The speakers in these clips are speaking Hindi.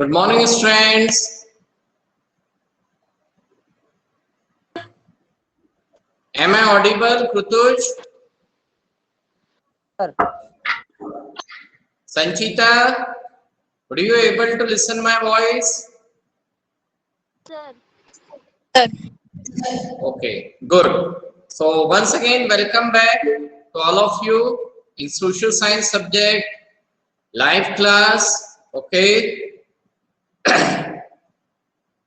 Good morning, students. Am I audible, Krutuj? Sir. Sanchita, are you able to listen my voice? Sir. Okay, good. So once again, welcome back to all of you in social science subject, live class, okay,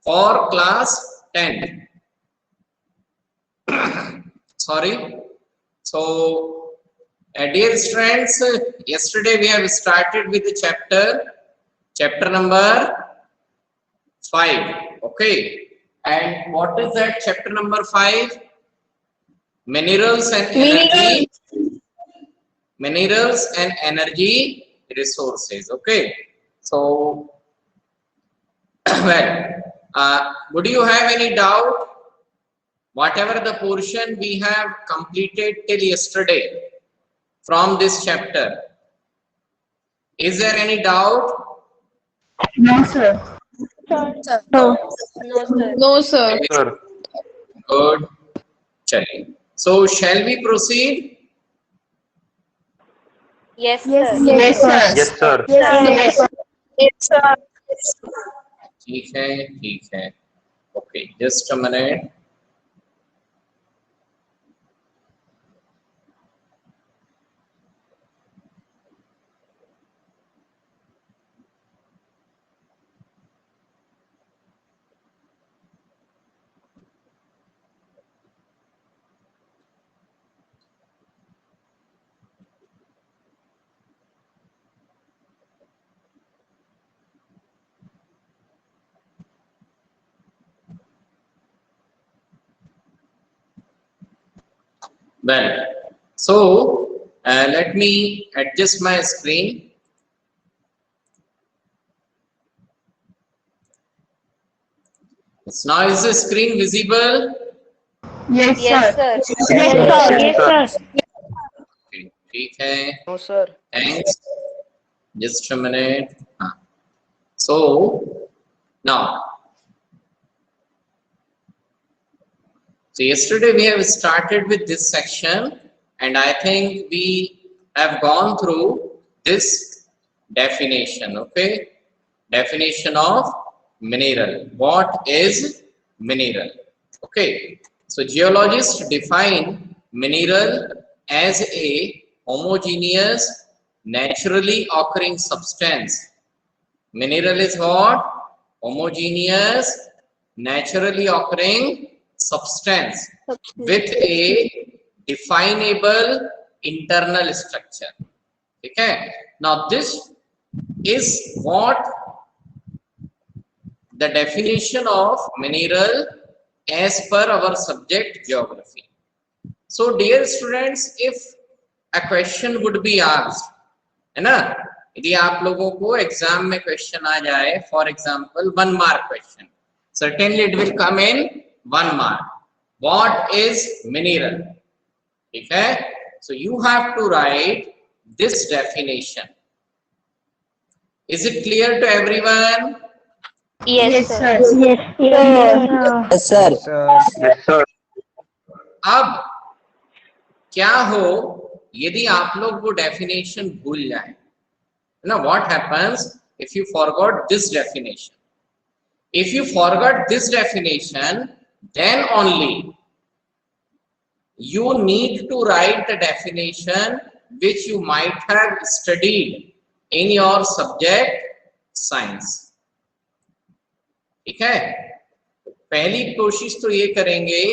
for class 10. Sorry. So, dear students, yesterday we have started with the chapter number 5, okay. And what is that chapter number 5? Minerals and energy. Minerals and energy resources, okay. So, well, would you have any doubt? Whatever the portion we have completed till yesterday from this chapter, is there any doubt? No, sir. No, sir. No, sir. Good. Chaliye. So shall we proceed? Yes, sir. Yes, sir. Yes, sir. Yes, sir. Yes, sir. ठीक है. Okay, just a minute. Well, so let me adjust my screen. Now is the screen visible? Yes, Yes, sir. sir. Yes, sir. Okay, ठीक है. No, sir. Thanks. Just a minute. So now, so yesterday we have started with this section, and I think we have gone through this definition. Okay, definition of mineral. What is mineral? Okay, so geologists define mineral as a homogeneous, naturally occurring substance. Mineral is what? Homogeneous, naturally occurring substance with a definable internal structure. Okay. Now this is what the definition of mineral as per our subject geography. So dear students, if a question would be asked, है ना, यदि आप लोगों को एग्जाम में क्वेश्चन आ जाए, for example 1 mark question, certainly it will come in 1 mark. What is mineral? ठीक है, so you have to write this definition. Is it clear to everyone? Yes, sir. Yes, sir. Yes, sir. अब क्या हो यदि आप लोग वो डेफिनेशन भूल जाएं, ना, what happens if you forgot this definition? If you forgot this definition, then only you need to write the definition which you might have studied in your subject science. ठीक है, पहली कोशिश तो ये करेंगे,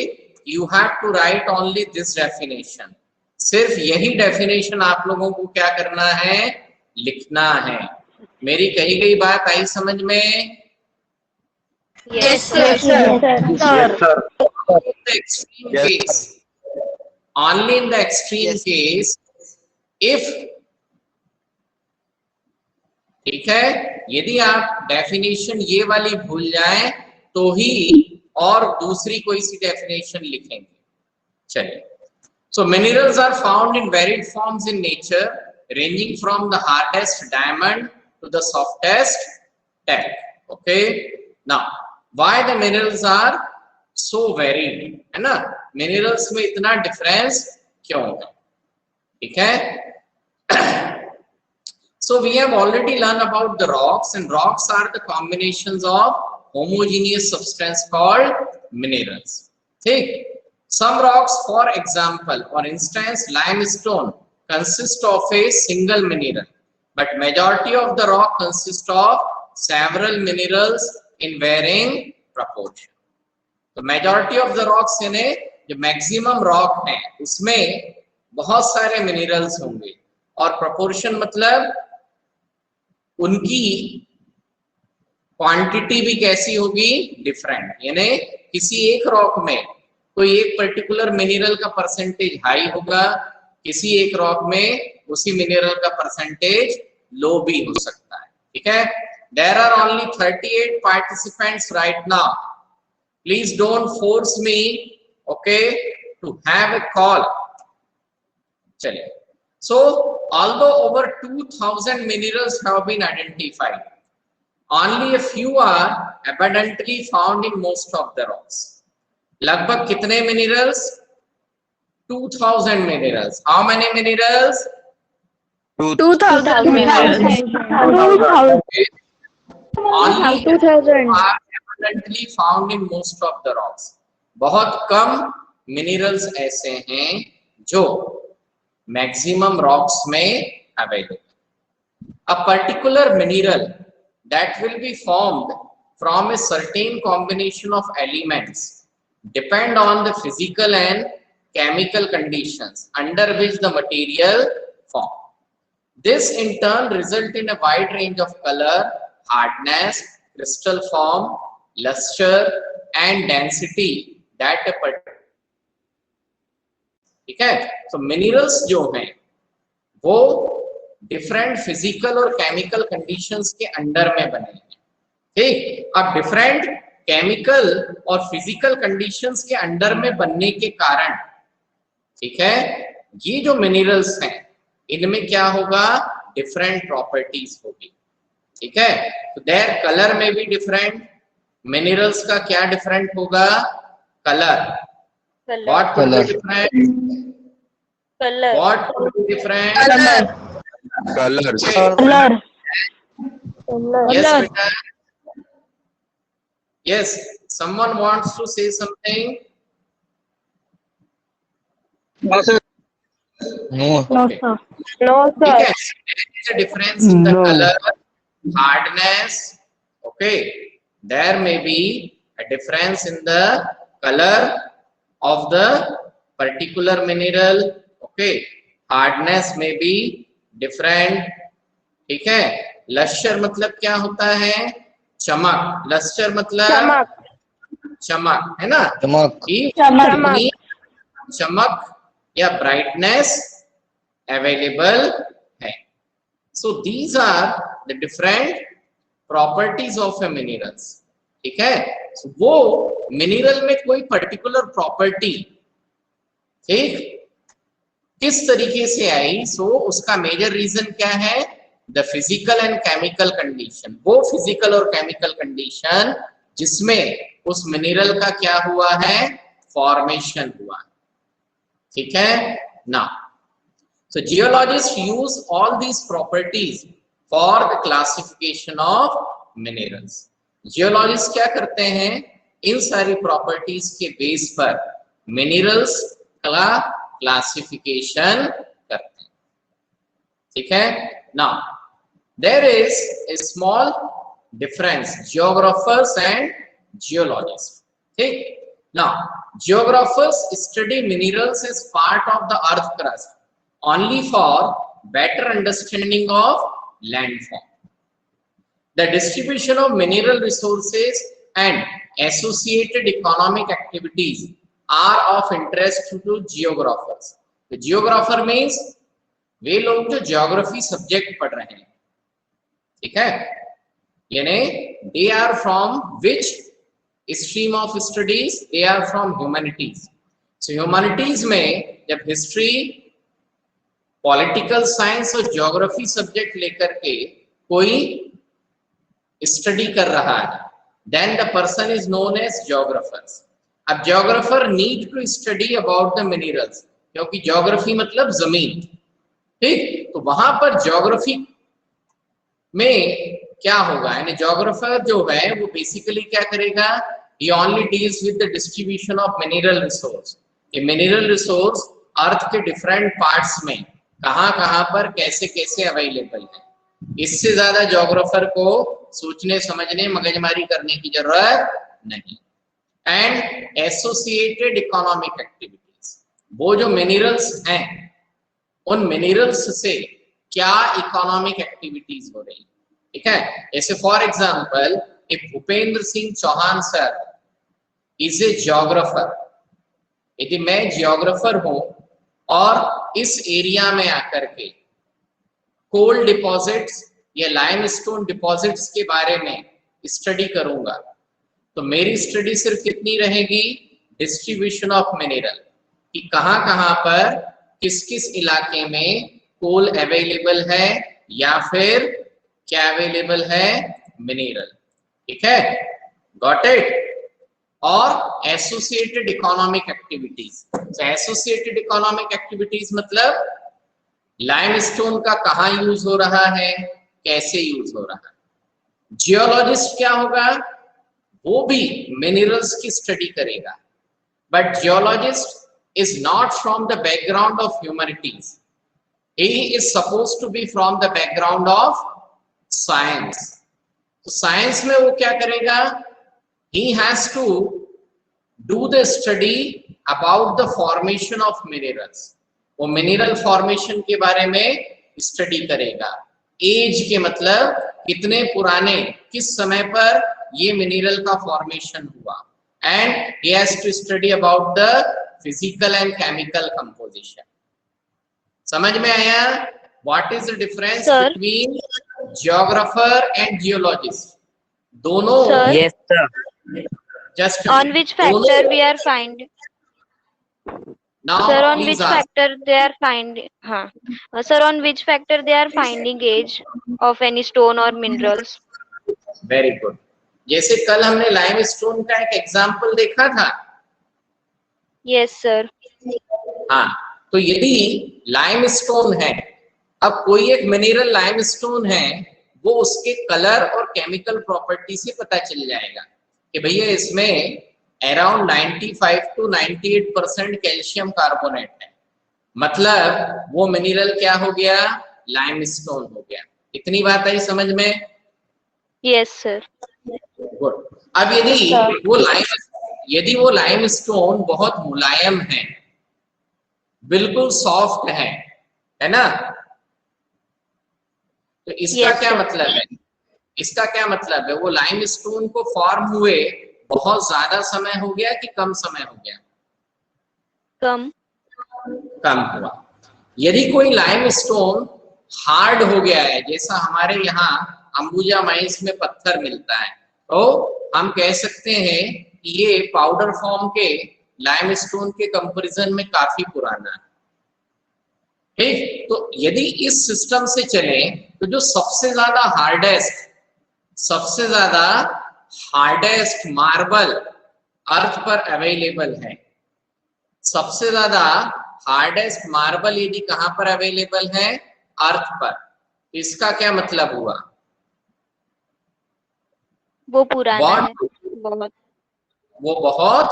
you have to write only this definition. सिर्फ यही डेफिनेशन आप लोगों को क्या करना है, लिखना है. मेरी कही गई बात आई समझ में? Yes, sir. Yes, sir. The extreme Yes, case, only in the extreme Yes. case, if, ठीक है, यदि आप डेफिनेशन ये वाली भूल जाएं तो ही और दूसरी कोई सी डेफिनेशन लिखेंगे. चलिए, so minerals are found in varied forms in nature, ranging from the hardest diamond to the softest tech. Okay now why the minerals are so varied, है ना, मिनरल्स में इतना डिफरेंस क्यों है, ठीक है। So we have already learned about the rocks, and rocks are the combinations of homogeneous substance called minerals. ठीक, some rocks, for example, for instance, limestone consists of a single mineral, but majority of the rock consists of several minerals in varying proportion. तो majority of the rocks यानी जो maximum rock है उसमें बहुत सारे minerals होंगे, और proportion मतलब उनकी क्वांटिटी भी कैसी होगी, डिफरेंट, यानी किसी एक रॉक में कोई एक पर्टिकुलर मिनरल का परसेंटेज हाई होगा, किसी एक रॉक में उसी मिनरल का परसेंटेज लो भी हो सकता है, ठीक है। There are only 38 participants right now, please don't force me, okay, to have a call. चलिए, so although over 2000 minerals have been identified, only a few are abundantly found in most of the rocks. लगभग कितने minerals? 2000 minerals. How many minerals? 2000 minerals. Only 2000 are abundantly found in most of the rocks. बहुत कम minerals ऐसे हैं जो मैक्सिमम रॉक्स में available. A particular mineral that will be formed from a certain combination of elements depend on the physical and chemical conditions under which the material form. This in turn result in a wide range of colour, hardness, crystal form, lustre and density that a ठीक है। तो मिनरल्स जो हैं वो डिफरेंट फिजिकल और केमिकल कंडीशंस के अंडर में बने हैं, ठीक। अब डिफरेंट केमिकल और फिजिकल कंडीशंस के अंडर में बनने के कारण, ठीक है, ये जो मिनरल्स हैं इनमें क्या होगा, डिफरेंट प्रॉपर्टीज होगी, ठीक है। तो देयर कलर में भी डिफरेंट, मिनरल्स का क्या डिफरेंट होगा, colour. What could be different? color, What could be different? Colors. Yes, beta. Yes, someone wants to say something. No, sir. No. Okay. no You sir, can see there is a difference in the No. color, hardness. Okay, there may be a difference in the color of the particular mineral. Okay, hardness may be different, ठीक है। लश्चर मतलब क्या होता है, चमक, लश्चर मतलब चमक, है ना, चमक। कि चमक। कितनी चमक या ब्राइटनेस अवेलेबल है। So these are the different properties of a minerals, ठीक है। so, वो मिनरल में कोई पर्टिकुलर प्रॉपर्टी, ठीक, किस तरीके से आई, सो उसका मेजर रीजन क्या है, the physical and chemical condition. वो फिजिकल और केमिकल कंडीशन जिसमें उस मिनरल का क्या हुआ है, फॉर्मेशन हुआ, ठीक है ना। So geologists use all these properties for the classification of minerals. Geologist क्या करते हैं, इन सारी प्रॉपर्टीज के बेस पर मिनरल्स का क्लासिफिकेशन करते हैं, ठीक है ना। There is a small difference, geographers and geologist, ठीक ना। Geographers study minerals as part of the earth crust only for better understanding of landform. The distribution of mineral resources and associated economic activities are of interest to geographers. The geographer means वे लोग जो geography subject पढ़ रहे हैं, ठीक है, यानी they are from which stream of studies, they are from humanities. So humanities में जब history, पॉलिटिकल साइंस और ज्योग्राफी सब्जेक्ट लेकर के कोई स्टडी कर रहा है, then the person is known as geographers. अब geographer need to study about the minerals, क्योंकि ज्योग्राफी मतलब जमीन, ठीक। तो वहां पर ज्योग्राफी में क्या होगा, यानी ज्योग्राफर जो है वो बेसिकली क्या करेगा, he only deals with the distribution of mineral resource। ये मिनरल रिसोर्स अर्थ के डिफरेंट पार्ट्स में कहां पर कैसे कैसे अवेलेबल है, इससे ज्यादा ज्योग्राफर को सोचने समझने मगजमारी करने की जरूरत नहीं। एंड एसोसिएटेड इकोनॉमिक एक्टिविटीज, वो जो मिनरल्स हैं उन मिनरल्स से क्या इकोनॉमिक एक्टिविटीज हो रही, ठीक है। जैसे for example if Bhupendra Singh Chauhan sir is a geographer, यदि मैं ज्योग्राफर हूं और इस एरिया में आकर के कोल डिपॉजिट्स या लाइमस्टोन डिपॉजिट्स के बारे में स्टडी करूंगा, तो मेरी स्टडी सिर्फ कितनी रहेगी, डिस्ट्रीब्यूशन ऑफ मिनरल, कि कहां पर किस किस इलाके में कोल अवेलेबल है या फिर क्या अवेलेबल है, मिनरल, ठीक है, गॉट इट। और associated economic activities, associated economic activities मतलब लाइमस्टोन का कहां यूज हो रहा है, कैसे यूज हो रहा है। जियोलॉजिस्ट क्या होगा, वो भी मिनरल्स की स्टडी करेगा, but geologist is not from the background of humanities, he is supposed to be from the background of science। तो साइंस में वो क्या करेगा, he has to do the study about the formation of minerals, वो मिनरल फॉर्मेशन के बारे में स्टडी करेगा। एज के मतलब कितने पुराने, किस समय पर ये मिनरल का फॉर्मेशन हुआ, and he has to study about the physical and chemical composition। समझ में आया, what is the difference between geographer and geologist, दोनों। Yes, sir. Just On which factor we are finding? Now Sir, on please which ask. factor they are finding? Sir, on which factor they are finding age of any stone or minerals? Very good. जैसे कल हमने लाइमस्टोन का एक एग्जांपल देखा था, Yes, sir. हाँ, तो यदि लाइमस्टोन है, अब कोई एक मिनरल लाइमस्टोन है, वो उसके कलर और केमिकल प्रॉपर्टी से पता चल जाएगा कि भैया इसमें अराउंड 95 to 98% कैल्शियम कार्बोनेट है, मतलब वो मिनरल क्या हो गया, लाइमस्टोन हो गया। इतनी बात आई समझ में? Yes, sir. गुड। अब यदि वो लाइमस्टोन बहुत मुलायम है, बिल्कुल सॉफ्ट है ना, तो इसका Yes, क्या sir. मतलब है, इसका क्या मतलब है, वो लाइमस्टोन को फॉर्म हुए बहुत ज्यादा समय हो गया कि कम समय हो गया, कम हुआ। यदि कोई लाइमस्टोन हार्ड हो गया है, जैसा हमारे यहाँ अंबुजा माइंस में पत्थर मिलता है, तो हम कह सकते हैं कि ये पाउडर फॉर्म के लाइमस्टोन के कंपैरिजन में काफी पुराना है, ठीक। तो यदि इस सिस्टम से चले तो जो सबसे ज्यादा हार्डेस्ट मार्बल अर्थ पर अवेलेबल है, सबसे ज्यादा हार्डेस्ट मार्बल यदि कहां पर अवेलेबल है, अर्थ पर, इसका क्या मतलब हुआ, वो पुराना है, बहुत। वो बहुत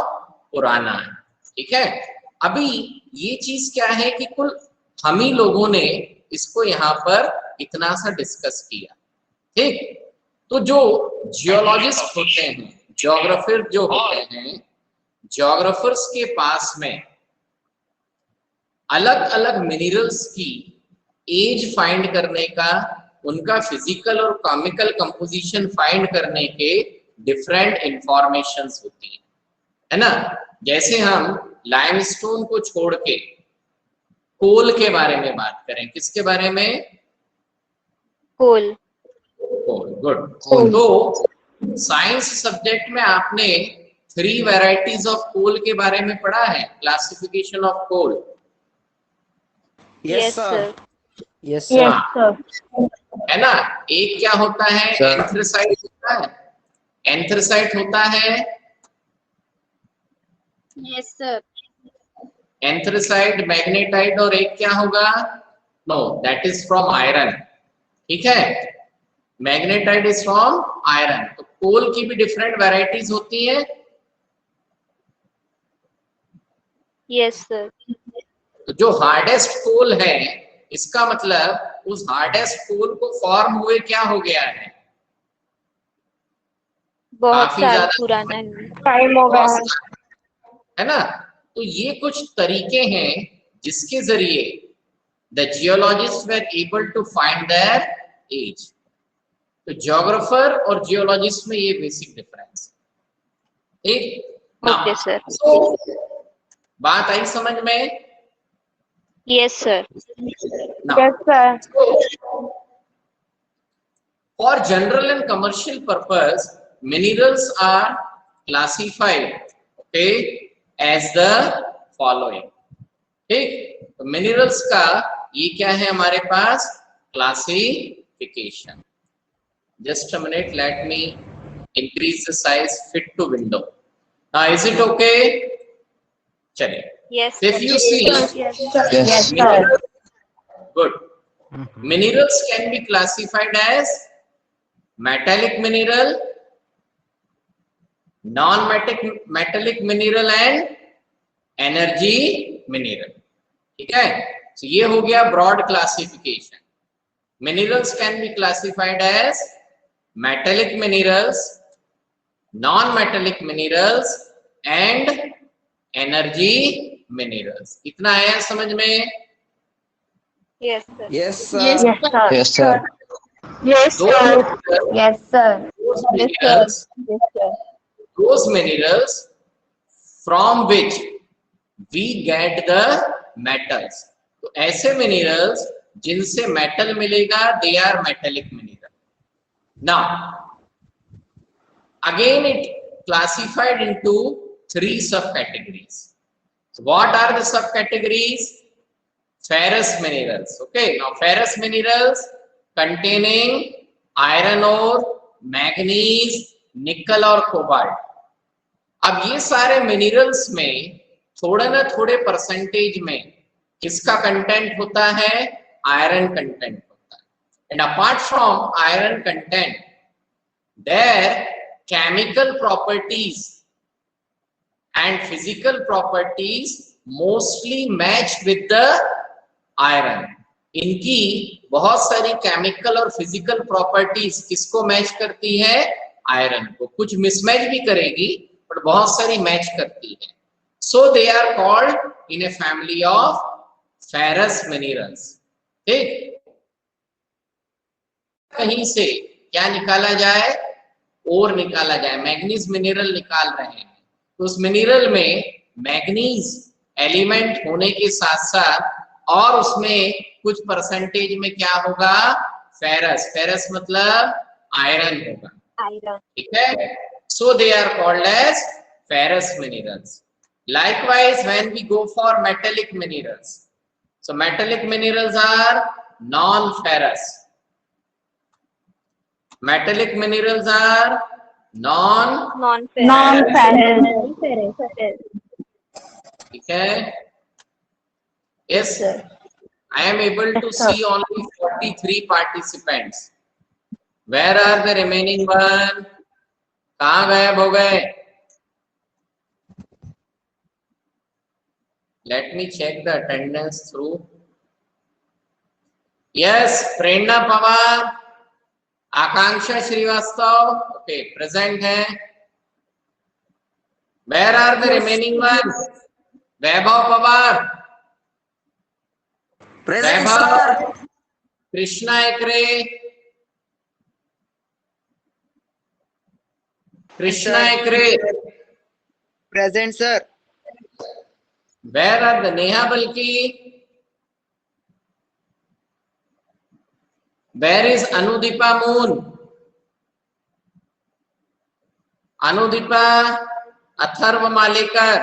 पुराना है, ठीक है। अभी ये चीज क्या है कि कुल हम ही लोगों ने इसको यहाँ पर इतना सा डिस्कस किया, ठीक। तो जो जियोलॉजिस्ट होते हैं, ज्योग्राफर जो होते हैं, ज्योग्राफर्स के पास में अलग अलग मिनरल्स की एज फाइंड करने का, उनका फिजिकल और केमिकल कंपोजिशन फाइंड करने के डिफरेंट इंफॉर्मेशंस होती है ना। जैसे हम लाइमस्टोन को छोड़ के कोल के बारे में बात करें, किसके बारे में, कोल। गुड। तो साइंस सब्जेक्ट में आपने 3 वैरायटीज ऑफ कोल के बारे में पढ़ा है, classification of coal. Yes, sir. Yes, Yes, sir. sir. है ना। एक क्या होता है, Sir. एंथ्रेसाइट होता है? एंथ्रेसाइट होता है? Yes sir. एंथ्रेसाइट, मैग्नेटाइट और एक क्या होगा? No, that is from iron. ठीक है, मैग्नेटाइट इज फ्रॉम आयरन। तो कोल की भी डिफरेंट वैरायटीज होती है। Yes sir. तो जो हार्डेस्ट कोल है, इसका मतलब उस हार्डेस्ट कोल को फॉर्म हुए क्या हो गया है? बहुत काफी साल ज्यादा पुराना है। टाइम हो गया है। है ना। तो ये कुछ तरीके हैं जिसके जरिए the geologist were able to find their age. तो जियोग्राफर और जियोलॉजिस्ट में ये बेसिक डिफरेंस। ठीक, ओके सर। तो बात आई समझ में? Yes sir. Now, yes sir. for general and commercial purpose, minerals are classified, okay, as the following. ठीक, तो मिनरल्स का ये क्या है हमारे पास? Classification. Just a minute, let me increase the size fit to window. Is it okay? चलिए, yes if you see, Yes. mineral, good. Minerals can be classified as metallic mineral, non-metallic mineral and energy mineral. ठीक है, तो ये हो गया broad classification. Minerals can be classified as metallic minerals, non metallic minerals and energy minerals. इतना आया समझ में? Yes sir. Yes, yes sir. Sir. Yes, sir. Yes sir. Yes sir. those minerals from which we get the metals. तो ऐसे मिनरल्स जिनसे मेटल मिलेगा, they are metallic mineral. Now again it classified into 3 subcategories. So what are the subcategories? Ferrous minerals. Okay, now ferrous minerals containing iron ore, manganese, निकल और कोबाल्ट। अब ये सारे मिनरल्स में थोड़े ना थोड़े परसेंटेज में किसका कंटेंट होता है? आयरन कंटेंट होता है। And apart from iron content, there chemical properties and physical properties mostly match with the iron. इनकी बहुत सारी केमिकल और फिजिकल प्रॉपर्टीज किसको मैच करती है? आयरन को। कुछ मिसमैच भी करेगी, बट बहुत सारी मैच करती है। So they are called in a family of ferrous minerals. ठीक, कहीं से क्या निकाला जाए? ओर निकाला जाए, मैग्नीज मिनरल निकाल रहे हैं, तो उस मिनरल में मैग्नीज एलिमेंट होने के साथ साथ और उसमें कुछ परसेंटेज में क्या होगा? फेरस। फेरस मतलब आयरन होगा। आयरन। ठीक है, so they are called as ferrous minerals. Likewise, when we go for metallic minerals, so metallic minerals are non-ferrous. Metallic minerals are non-ferrous. ठीक है। Yes, I am able to see only 43 participants. Where are the remaining one? कहाँ गायब हो गए? Let me check the attendance through. Yes, Prerna Pawar, Akanksha Srivastava, okay, present है। Where are the remaining one? Vaibhav Pawar, Present, Vaibhav, sir. Krishna एकरे, कृष्णा एकरे, Present, sir. Where are the Neha बल्कि? Where is Anudipha Moon? Anudipha, Atharva Malekar,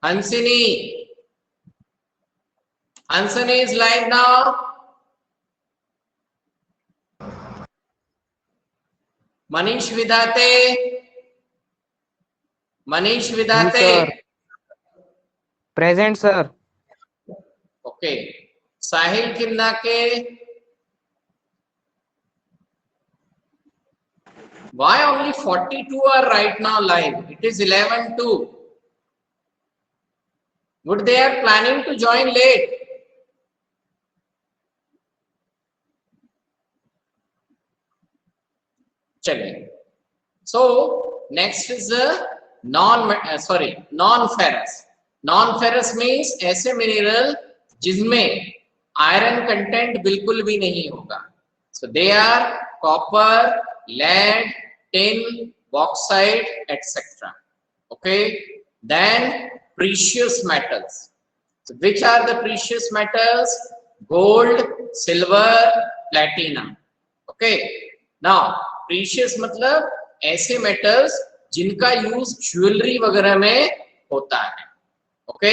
Hansini, Hansini is live now. Manish Vidhate, Manish Vidhate, present sir. Okay. Sahil Kinnake, why only 42 are right now live? It is 11:02. Would they are planning to join late? चलिए, so next is a non-ferrous. Non-ferrous means ऐसे मिनरल जिसमें आयरन कंटेंट बिल्कुल भी नहीं होगा. So they are copper, lead, tin, bauxite, etc. Okay. Then precious metals. So which are the precious metals? Gold, silver, platinum. Okay. Now precious मतलब ऐसे मेटल्स जिनका यूज ज्वेलरी वगैरह में होता है. Okay,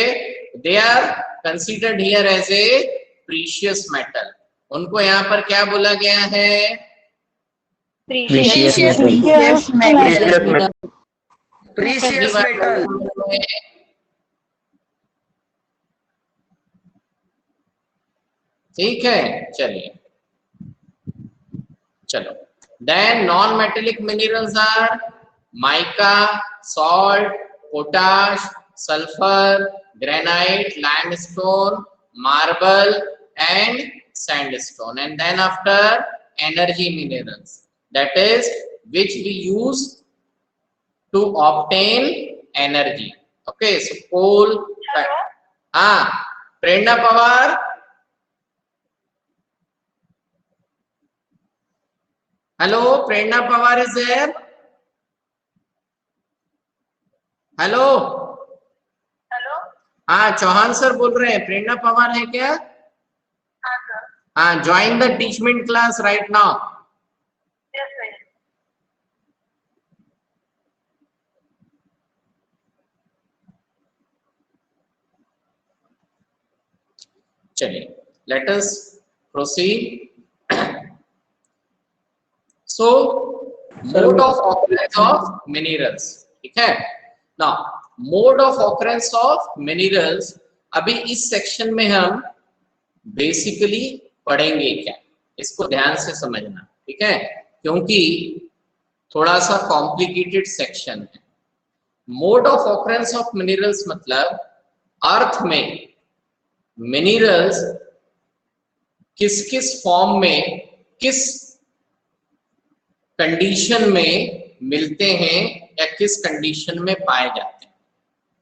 they are considered here as a precious metal. उनको यहाँ पर क्या बोला गया है? Precious metal. ठीक है, चलिए, चलो. Then non-metallic minerals are mica, salt, potash, sulfur, granite, limestone, marble, and sandstone. And then after energy minerals, that is which we use to obtain energy. Okay, so coal. Prerna Pawar. Hello, Prerna Pawar is there? Hello. Hello. हाँ, चौहान सर बोल रहे हैं. प्रेरणा पवार है क्या? हाँ सर. हाँ, join the Teachmint class right now. Yes sir. चलिए, let us proceed. So mode of occurrence of minerals. ठीक है. Now mode of occurrence of minerals अभी इस सेक्शन में हम बेसिकली पढ़ेंगे क्या, इसको ध्यान से समझना. ठीक है, क्योंकि थोड़ा सा कॉम्प्लिकेटेड सेक्शन है. Mode of occurrence of minerals मतलब अर्थ में मिनरल्स किस किस फॉर्म में, किस कंडीशन में मिलते हैं या किस कंडीशन में पाए जाते हैं.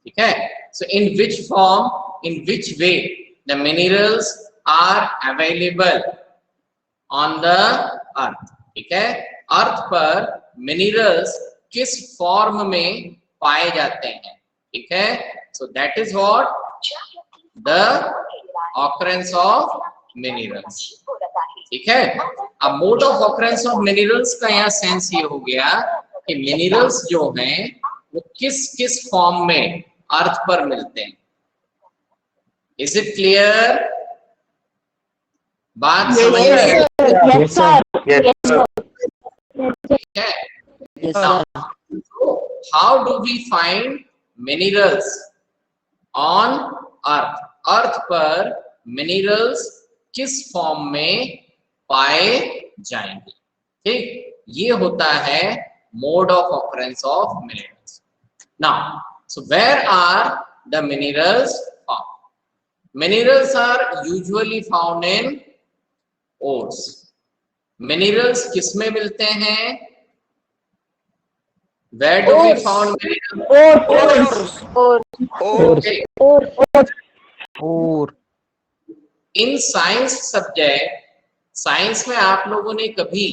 ठीक है. So in which form, in which way the minerals are available on the earth. ठीक है, अर्थ पर मिनरल्स किस फॉर्म में पाए जाते हैं. ठीक है. So that is what the occurrence of minerals. ठीक है. अब mode of occurrence of minerals का यहाँ सेंस ये हो गया कि मिनरल्स जो हैं वो किस किस फॉर्म में अर्थ पर मिलते हैं. Is it clear? बात समझ में? Yes, sir. Yes, sir. ठीक है. How do we find minerals on earth? Earth पर मिनरल्स किस फॉर्म में पाए जाएंगे. ठीक, ये होता है mode of occurrence of minerals. Now so where are the minerals found? Minerals are usually found in ores. Minerals किस में मिलते हैं? Where do we found minerals? और इन साइंस सब्जेक्ट, साइंस में आप लोगों ने कभी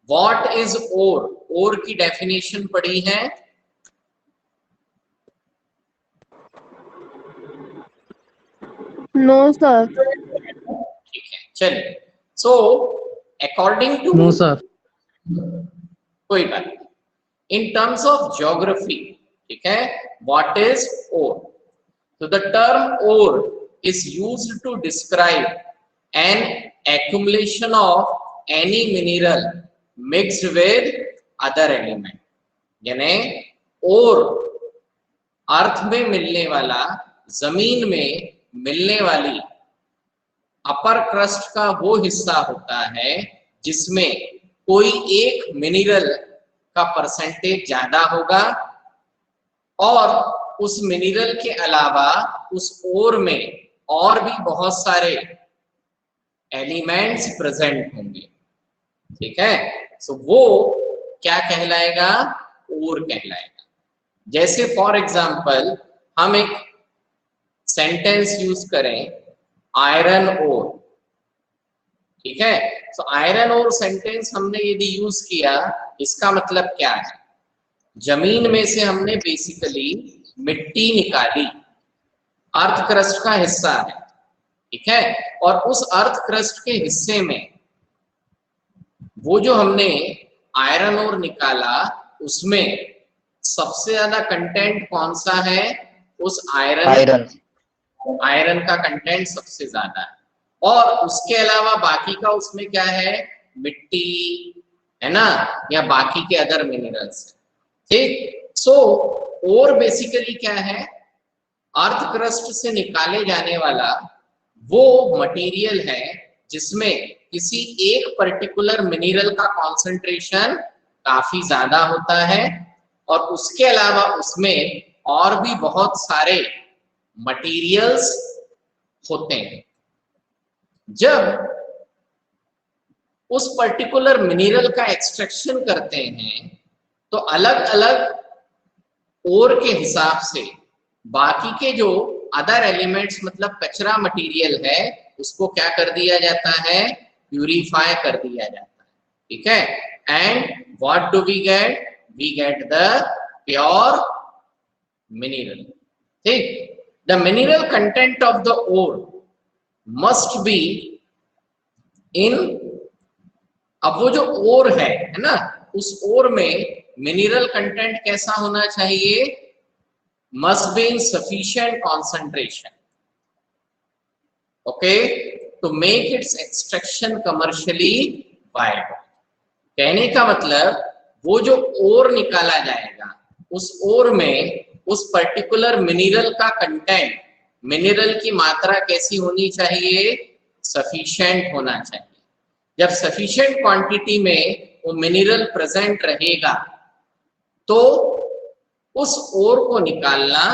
व्हाट इज ओर, ओर की डेफिनेशन पढ़ी है? No, sir. ठीक है, चलिए. So according to, no sir. कोई बात नहीं. इन टर्म्स ऑफ ज्योग्राफी, ठीक है, व्हाट इज ओर? तो the term ore is used to describe an accumulation of any mineral mixed with other element, यानी और अर्थ में मिलने वाला, जमीन में मिलने वाली अपर क्रस्ट का वो हिस्सा होता है जिसमें कोई एक मिनरल का परसेंटेज ज्यादा होगा और उस मिनरल के अलावा उस ओर में और भी बहुत सारे एलिमेंट्स प्रेजेंट होंगे। ठीक है, सो वो क्या कहलाएगा? ओर कहलाएगा। जैसे फॉर एग्जांपल हम एक सेंटेंस यूज करें, आयरन ओर। ठीक है, सो आयरन ओर सेंटेंस हमने यदि यूज किया, इसका मतलब क्या है? जमीन में से हमने बेसिकली मिट्टी निकाली, अर्थ क्रस्ट का हिस्सा है। ठीक है, और उस अर्थ क्रस्ट के हिस्से में वो जो हमने आयरन ओर निकाला, उसमें सबसे ज्यादा कंटेंट कौन सा है? उस आयरन का कंटेंट सबसे ज्यादा है, और उसके अलावा बाकी का उसमें क्या है? मिट्टी है ना, या बाकी के अदर मिनरल्स। ठीक, सो और बेसिकली क्या है? अर्थ क्रस्ट से निकाले जाने वाला वो मटेरियल है जिसमें किसी एक पर्टिकुलर मिनरल का कॉन्सेंट्रेशन काफी ज्यादा होता है, और उसके अलावा उसमें और भी बहुत सारे मटेरियल्स होते हैं। जब उस पर्टिकुलर मिनरल का एक्सट्रैक्शन करते हैं तो अलग अलग ओर के हिसाब से बाकी के जो अदर एलिमेंट्स मतलब कचरा मटेरियल है उसको क्या कर दिया जाता है? प्यूरिफाई कर दिया जाता है। ठीक है, and what do we get? We get the pure mineral. ठीक, the mineral content of the ore must be in, अब वो जो ओर है ना, उस ओर में मिनरल कंटेंट कैसा होना चाहिए? Must be in sufficient concentration, okay, to make its extraction commercially viable. कहने का मतलब वो जो ओर निकाला जाएगा, उस ओर में उस पर्टिकुलर मिनरल का कंटेंट, मिनरल की मात्रा कैसी होनी चाहिए? सफिशिएंट होना चाहिए। जब सफिशिएंट क्वांटिटी में वो मिनरल प्रेजेंट रहेगा तो उस ओर को निकालना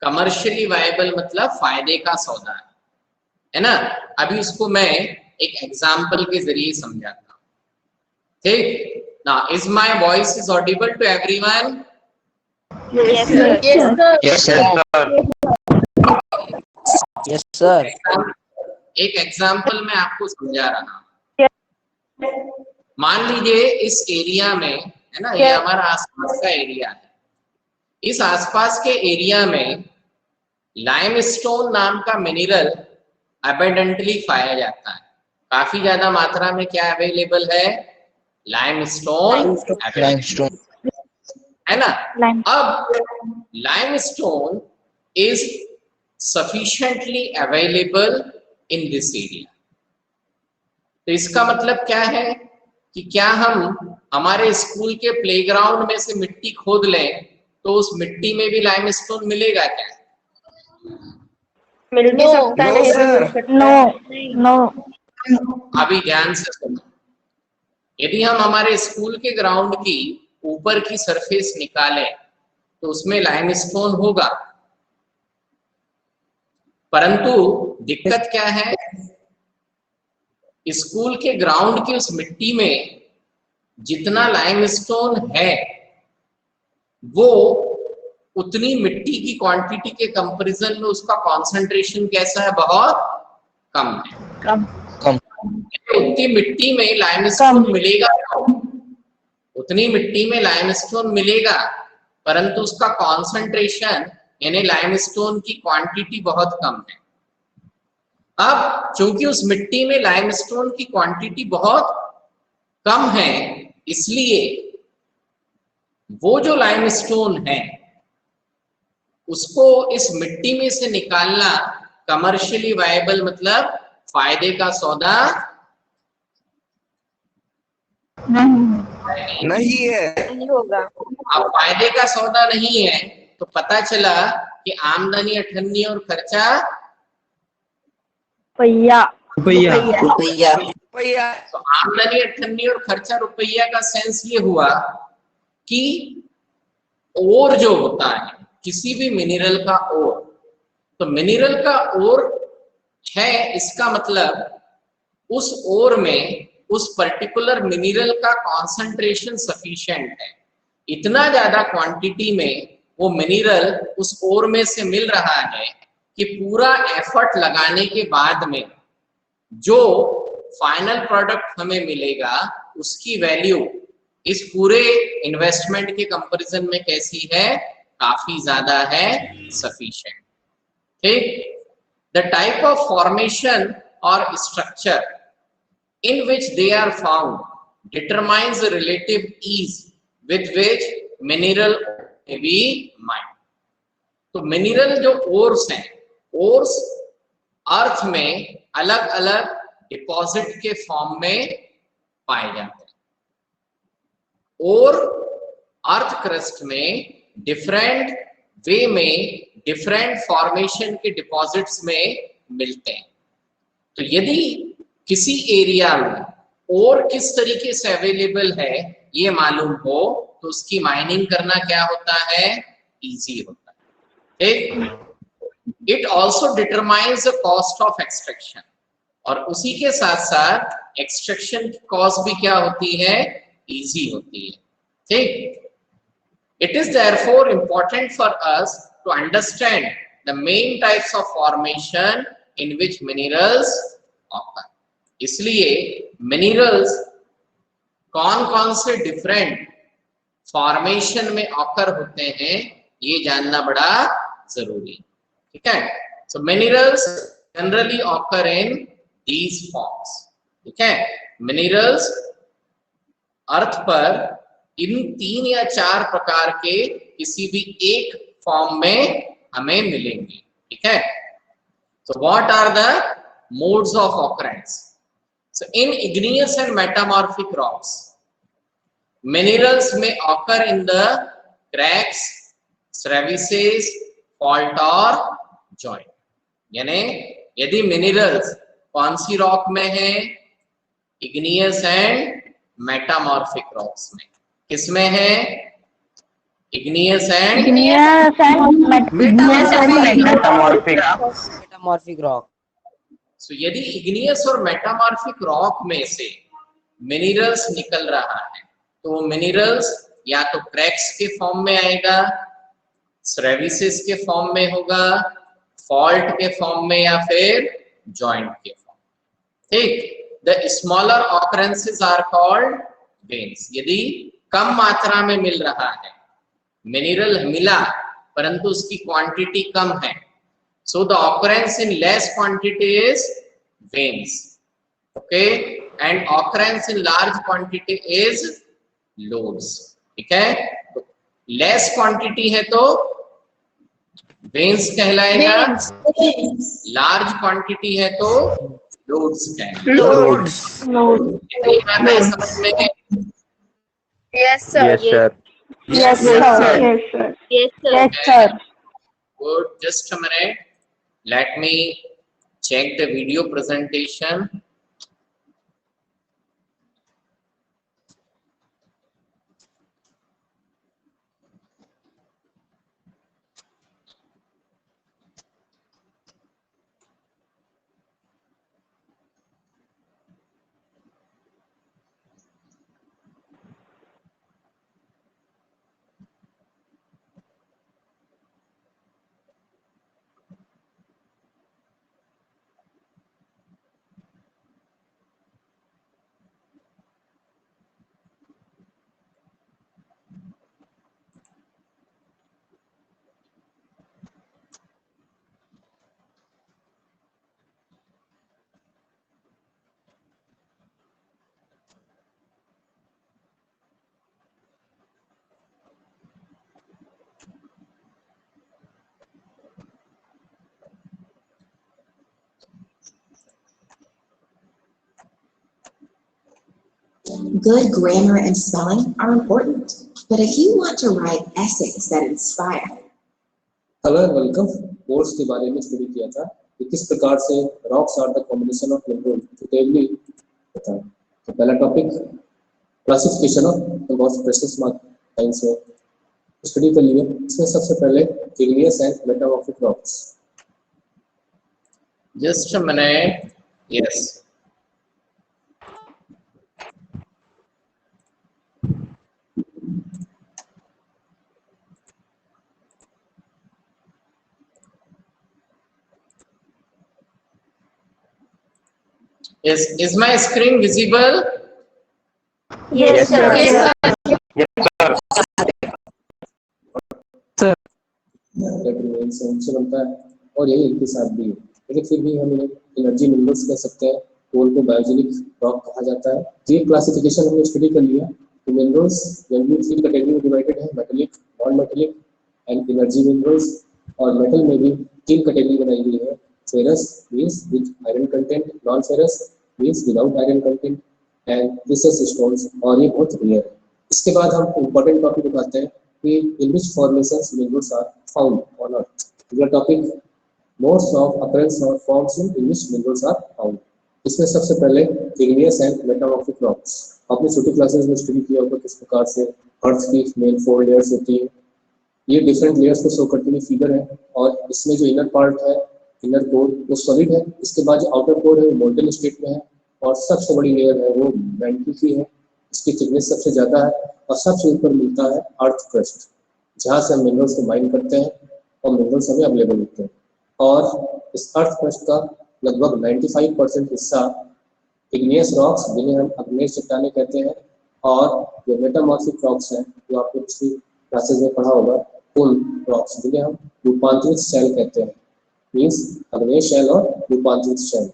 कमर्शियली वायबल मतलब फायदे का सौदा है ना। अभी उसको मैं एक एग्जांपल के जरिए समझाता हूँ। ठीक, now is my voice is audible to everyone? Yes, sir. Yes, sir. Yes, sir. एक एग्जांपल मैं आपको समझा रहा हूँ। मान लीजिए इस एरिया में है ना, ये हमारा आसपास का एरिया है। इस आसपास के एरिया में लाइमस्टोन नाम का मिनरल अबंडेंटली पाया जाता है। काफी ज्यादा मात्रा में क्या अवेलेबल है? लाइमस्टोन है ना। अब limestone is sufficiently available in this area. तो इसका मतलब क्या है कि क्या हम हमारे स्कूल के प्लेग्राउंड में से मिट्टी खोद लें तो उस मिट्टी में भी लाइमस्टोन मिलेगा क्या? मिल भी सकता है। नो। अभी ध्यान से सुनो, यदि हम हमारे स्कूल के ग्राउंड की ऊपर की सरफेस निकालें तो उसमें लाइमस्टोन होगा, परंतु दिक्कत क्या है? स्कूल के ग्राउंड की उस मिट्टी में जितना लाइमस्टोन है वो उतनी मिट्टी की क्वांटिटी के कंपैरिजन में उसका कंसंट्रेशन कैसा है? बहुत कम है। उतनी मिट्टी में लाइमस्टोन मिलेगा, उतनी मिट्टी में लाइमस्टोन मिलेगा, परंतु उसका कंसंट्रेशन यानी लाइमस्टोन की क्वांटिटी बहुत कम है। अब चूंकि उस मिट्टी में लाइमस्टोन की क्वांटिटी बहुत कम है, इसलिए वो जो लाइमस्टोन है उसको इस मिट्टी में से निकालना कमर्शियली वायबल मतलब फायदे का सौदा नहीं है। नहीं होगा। अब फायदे का सौदा नहीं है तो पता चला कि आमदनी 98 और खर्चा रुपया रुपया रुपया भैया तो आमदनी 98 और खर्चा रुपया का सेंस ये हुआ कि ओर जो होता है किसी भी मिनरल का ओर, तो मिनरल का ओर है इसका मतलब उस ओर में उस पर्टिकुलर मिनरल का कॉन्सेंट्रेशन सफिशिएंट है, इतना ज्यादा क्वांटिटी में वो मिनरल उस ओर में से मिल रहा है कि पूरा एफर्ट लगाने के बाद में जो फाइनल प्रोडक्ट हमें मिलेगा उसकी वैल्यू इस पूरे इन्वेस्टमेंट के कंपैरिजन में कैसी है, काफी ज्यादा है, सफिशिएंट। ठीक, द टाइप ऑफ फॉर्मेशन और structure in which they are found determines the relative ease with which mineral may be mined. तो मिनरल जो ओर्स हैं, ओर्स अर्थ में अलग अलग डिपॉजिट के फॉर्म में पाए जाते हैं, और अर्थ क्रस्ट में डिफरेंट वे में डिफरेंट फॉर्मेशन के डिपॉजिट्स में मिलते हैं। तो यदि किसी एरिया में और किस तरीके से अवेलेबल है ये मालूम हो तो उसकी माइनिंग करना क्या होता है, इजी होता है। ठीक, it also determines the cost of extraction, और उसी के साथ साथ एक्सट्रैक्शन की कॉस्ट भी क्या होती है, इजी होती है। ठीक, it is therefore important for us to understand the main types of formation in which minerals occur. इसलिए मिनरल्स कौन कौन से डिफरेंट फॉर्मेशन में ऑकर होते हैं ये जानना बड़ा जरूरी है। ठीक है, so minerals generally occur in these forms. ठीक है, मिनरल्स अर्थ पर इन 3 या 4 प्रकार के किसी भी एक फॉर्म में हमें मिलेंगे। ठीक है, so what are the modes of occurrence? So in igneous and metamorphic rocks, minerals may occur in the cracks, crevices, fault or joint. यानी यदि मिनरल्स कौन सी रॉक में है, इग्नियस एंड मेटामॉर्फिक रॉक्स में, किसमें है, इग्नियस एंड मेटामॉर्फिक रॉक। सो यदि इग्नियस और मेटामॉर्फिक रॉक में से मिनरल्स निकल रहा है तो वो मिनरल्स या तो क्रैक्स के फॉर्म में आएगा, स्रेविसेस के फॉर्म में होगा, फॉल्ट के फॉर्म में, या फिर जॉइंट के फॉर्म। ठीक, the smaller occurrences are called veins. यदि कम मात्रा में मिल रहा है, मिनरल मिला परंतु उसकी क्वांटिटी कम है, so the occurrence in less quantity is veins, okay, and occurrence in large quantity is lodes. ठीक है, तो less quantity है तो veins कहलाएगा, large quantity है तो lodes कहलाएगा। इतनी बात है समझ में? Yes, sir. yes sir Yes, sir. Good, just a minute. Let me check the video presentation. good grammar and spelling are important, but if you want to write essays that inspire, hello and welcome. Course के बारे में स्टडी किया था कि किस प्रकार से rocks are the combination of mineral डिटेलली बताएं। तो पहला topic classification of the most precious mines में स्टडी कर लिए। इसमें सबसे पहले igneous and metamorphic rocks. Just a minute. Yes. Is my screen visible? Yes, sir. Yes, sir. से बनता है और यही इनके साथ भी है, लेकिन फिर भी हम इन्हें एनर्जी मिनरल्स कह सकते हैं। कोल को बायोजेनिक रॉक कहा जाता है। ये क्लासिफिकेशन हमने स्टडी कर लिया कि मिनरल्स जनरली 3 कैटेगरी में डिवाइडेड है, metallic, non metallic and energy minerals. और मेटल में भी 3 कैटेगरी बनाई गई है। Ferrous means with iron content, non ferrous means without iron content and precious stones, और ये बहुत रेयर है। इसके बाद हम इंपॉर्टेंट टॉपिक उठाते हैं कि in which formations minerals are found on earth. ये टॉपिक मोड्स ऑफ अपीयरेंस और forms in which minerals are found. इसमें सबसे पहले इग्नियस एंड मेटामॉर्फिक रॉक्स। आपने छोटी क्लासेस में स्टडी किया होगा किस प्रकार से अर्थ की मेन 4 लेयर्स होती है। ये डिफरेंट लेयर्स को शो करते हुए फिगर है, और इसमें जो इनर पार्ट है, इनर कोर, वो सॉलिड है। इसके बाद जो आउटर कोर है वो मोल्टन स्टेट में है, और सबसे बड़ी लेयर है वो मैंटल की है। इसकी थिकनेस सबसे ज्यादा है, और सबसे ऊपर मिलता है अर्थ क्रस्ट, जहाँ से हम मिनरल्स को माइन करते हैं और मिनरल्स हमें अवेलेबल होते हैं। और इस अर्थ क्रस्ट का लगभग 95% हिस्सा इग्नियस रॉक्स, जिन्हें हम अग्नेय चट्टानें कहते हैं, और जो मेटामॉर्फिक रॉक्स हैं जो आपने पिछली क्लासेस में पढ़ा होगा, उन रॉक्स जिन्हें हम रूपांतरित शैल कहते हैं, मीन्स अग्नेय शैल और रूपांतरित शैल।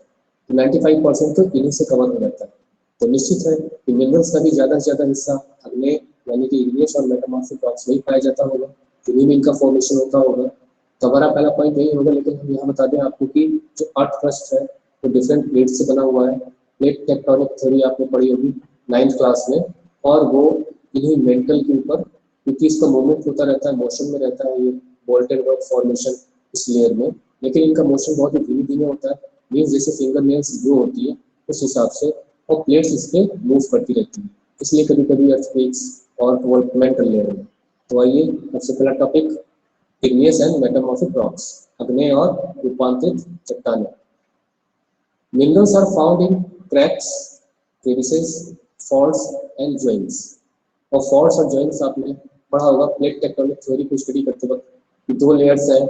95% तो इन्हीं से कवर हो जाता है। तो निश्चित है कि मिनरल्स का भी ज़्यादा से ज़्यादा हिस्सा अग्नेय यानी कि इग्नियस और मेटामॉर्फिक रॉक्स में ही पाया जाता होगा, इन्हीं में इनका फॉर्मेशन होता होगा। तो हमारा पहला पॉइंट यही होगा, लेकिन हम यहाँ बता दें आपको कि जो अर्थ क्रस्ट है वो डिफरेंट प्लेट से बना हुआ है। प्लेट टेक्टोनिक थ्योरी आपने पढ़ी होगी 9th क्लास में, और वो इन्हीं मेंटल के ऊपर, क्योंकि इसका मूवमेंट होता रहता है, मोशन में रहता है ये बोल्टन रॉक फॉर्मेशन इस लेयर में, लेकिन इनका मोशन बहुत ही धीमे धीमे होता है। मीन्स जैसे फिंगर नेल्स ग्रो होती है उस हिसाब से, और प्लेट्स इस पर मूव करती रहती है, इसलिए कभी कभी अर्थक्वेक्स और मेंटल लेयर में। तो आइए सबसे पहला topic igneous and metamorphic rocks, अग्नेय और रूपांतरित चट्टानें। Minerals are found in cracks, crevices, faults and joints. और फॉल्ट्स और जॉइंट्स आपने पढ़ा होगा प्लेट टेक्टोनिक थ्योरी को स्टडी करते वक्त कि 2 लेयर्स है,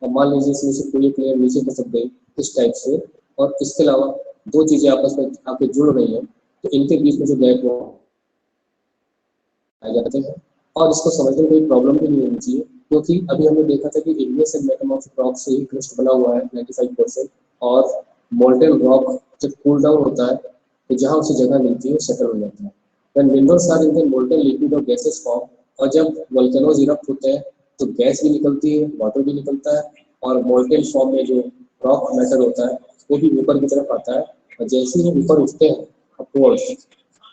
और मान लीजिए इसमें से कोई एक लेयर नीचे खसक गई इस टाइप से, और इसके अलावा 2 चीजें आपस में आके जुड़ रही हैं, तो इनके बीच में जो गैप हो आ जाते हैं। और इसको समझने में कोई प्रॉब्लम भी नहीं होनी चाहिए, क्योंकि अभी हमने देखा था कि इग्नियस एंड मेटामॉर्फिक रॉक से ही क्रस्ट बना हुआ है 95%, और मोल्टन रॉक जब कूल डाउन होता है तो जहाँ उसे जगह मिलती है सेटल हो जाता है। When minerals are in the molten liquid or gaseous form, और जब वोल्केनोज इरप्ट होते हैं तो गैस भी निकलती है, वाटर भी निकलता है, और मोल्टन फॉर्म में जो रॉक मैटर होता है वो भी ऊपर की तरफ आता है। और जैसे ही ऊपर उठते हैं अपवर्ड्स,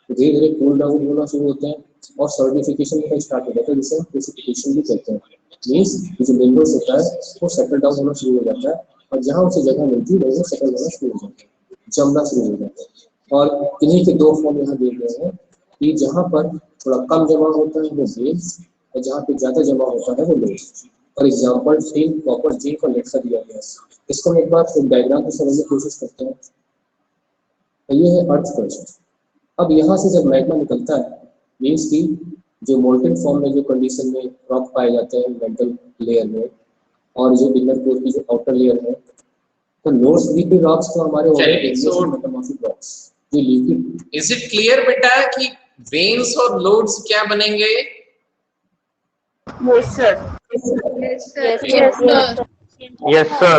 तो धीरे धीरे कूल डाउन होना शुरू होते हैं और सॉलिडिफिकेशन का स्टार्ट हो जाता है, जिसे प्रेसिपिटेशन भी कहते हैं। मीन्स जो मिनरल्स होता है वो सेटल डाउन होना शुरू हो जाता है, और जहाँ उसे जगह मिलती है वहीं सेटल होना शुरू हो जाता है, जमना शुरू हो जाता है। और इन्हीं के 2 फॉर्म यहाँ दिए गए हैं कि जहाँ पर थोड़ा कम जमा होता है वो वेल्स, और जहाँ पे ज़्यादा जमा होता है वो loads. For example tin, copper, zinc और लेड का दिया गया है। इसको हम एक बार एक डायग्राम को समझने की कोशिश करते हैं। तो ये है अर्थ क्रस्ट। अब यहाँ से जब मैग्मा निकलता है, मीन्स की जो मोल्टन फॉर्म में जो कंडीशन में रॉक पाए जाते हैं मेंटल लेयर में, और जो इनर कोर की जो आउटर लेयर है, तो लो स्लीपिंग रॉक्स तो हमारे हो गए मेटामॉर्फिक रॉक्स जो लिक्विड। इज इट क्लियर बेटा कि वेन्स और लोड्स क्या बनेंगे? Yes, sir. Yes, Yes, sir. Yes, sir.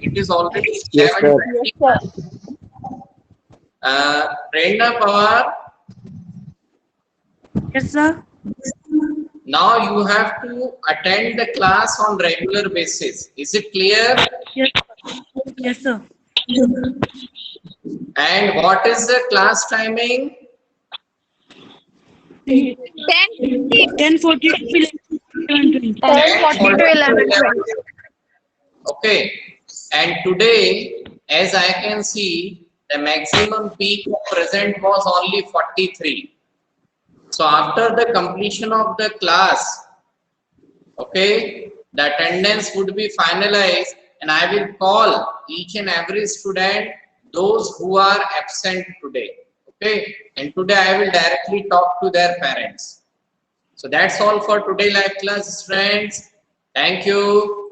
It is already Yes, sir. Yes, sir. Prerna Pawar. Yes, sir. Now you have to attend the class on regular basis. Is it clear? Yes, sir. And what is the class timing? 10:40 to 11:20. 10:40 to 11:20. Okay, and today, as I can see, the maximum peak present was only 43. So after the completion of the class, okay, the attendance would be finalized, and I will call each and every student, those who are absent today. Okay, and today I will directly talk to their parents. So that's all for today live class, friends. Thank you.